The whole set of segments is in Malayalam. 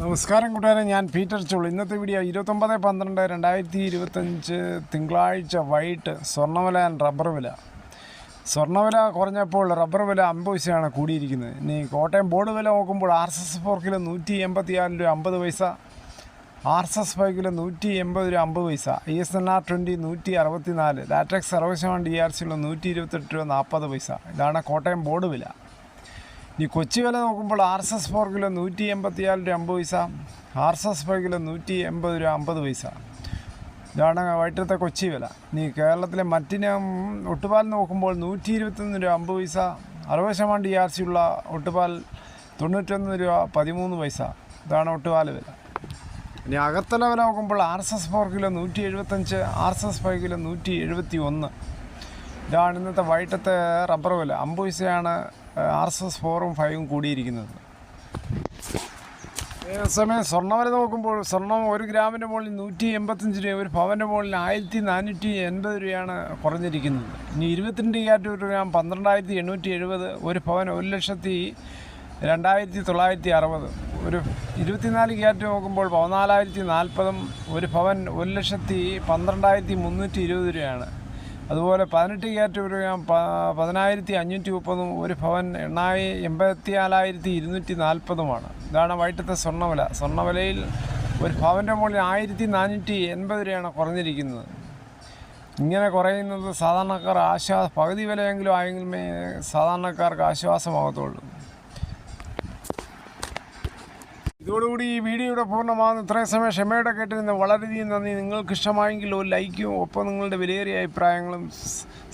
നമസ്കാരം കൂട്ടുകാരെ, ഞാൻ പീറ്റർ ചോൾ. ഇന്നത്തെ വീഡിയോ 29/12/2025 തിങ്കളാഴ്ച വൈകിട്ട് സ്വർണ്ണവില ആൻഡ് റബ്ബർ വില. സ്വർണ്ണവില കുറഞ്ഞപ്പോൾ റബ്ബർ വില 50 പൈസയാണ് കൂടിയിരിക്കുന്നത്. ഇനി കോട്ടയം ബോർഡ് വില നോക്കുമ്പോൾ RSS 4 കിലോ 184 രൂപ 50 പൈസ, RSS 5 കിലോ 180 രൂപ 50 പൈസ, ISNR 20 164, ലാറ്റക്സ് 60% DRC 128 രൂപ 40 പൈസ. ഇതാണ് കോട്ടയം ബോർഡ് വില. ഈ കൊച്ചി വില നോക്കുമ്പോൾ RSS 4 കിലോ 184 രൂപ 50 പൈസ, RSS 5 കിലോ 180 രൂപ 50 പൈസ. ഇതാണ് വൈകിട്ടത്തെ കൊച്ചി വില. ഇനി കേരളത്തിലെ മറ്റിനം ഒട്ടുപാൽ നോക്കുമ്പോൾ 121 രൂപ 50 പൈസ, 60% DRC ഉള്ള ഒട്ടുപാൽ 91 രൂപ 13 പൈസ. ഇതാണ് ഒട്ടുപാൽ വില. ഇനി അകത്തല വില നോക്കുമ്പോൾ RSS 4 കിലോ 175, RSS 5 കിലോ 171. ഇതാണ് ഇന്നത്തെ വൈകിട്ടത്തെ റബ്ബർ വില. 50 പൈസയാണ് RSS 4ഉം 5ഉം കൂടിയിരിക്കുന്നത്. അതേസമയം സ്വർണ്ണവില നോക്കുമ്പോൾ സ്വർണ്ണം 1 ഗ്രാമിൻ്റെ മുകളിൽ 185 രൂപ, ഒരു പവൻ്റെ മുകളിൽ 1480 രൂപയാണ് കുറഞ്ഞിരിക്കുന്നത്. ഇനി 22 ക്യാരറ്റ് ഒരു ഗ്രാം 12,870, ഒരു പവൻ 1,02,960. ഒരു 24 ക്യാരറ്റ് നോക്കുമ്പോൾ 14,040, ഒരു പവൻ 1,12,320 രൂപയാണ്. അതുപോലെ 18 ക്യാരറ്റ് ഒരു ഗ്രാം 10,530, ഒരു പവൻ 84,240. ഇതാണ് വൈകിട്ടത്തെ സ്വർണ്ണവില. സ്വർണ്ണവിലയിൽ ഒരു പവൻ്റെ മുകളിൽ 1480 രൂപയാണ് കുറഞ്ഞിരിക്കുന്നത്. ഇങ്ങനെ കുറയുന്നത് സാധാരണക്കാർ പകുതി വിലയെങ്കിലും ആയെങ്കിലുമേ സാധാരണക്കാർക്ക് ആശ്വാസമാകത്തുള്ളൂ. ഇതോടുകൂടി ഈ വീഡിയോയുടെ പൂർണ്ണമാകുന്നു. ഇത്രയും സമയം ക്ഷമയോടെ കേട്ടിരുന്ന വളരെയധികം നന്ദി. നിങ്ങൾക്ക് ഇഷ്ടമായെങ്കിൽ ഒരു ലൈക്കും ഒപ്പം നിങ്ങളുടെ വിലയേറിയ അഭിപ്രായങ്ങളും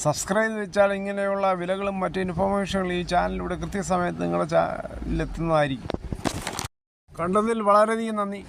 സബ്സ്ക്രൈബ് വെച്ചാൽ ഇങ്ങനെയുള്ള വിലകളും മറ്റ് ഇൻഫോർമേഷനുകളും ഈ ചാനലിലൂടെ കൃത്യസമയത്ത് നിങ്ങളുടെ ചാനലിലെത്തുന്നതായിരിക്കും. കണ്ടതിൽ വളരെയധികം നന്ദി.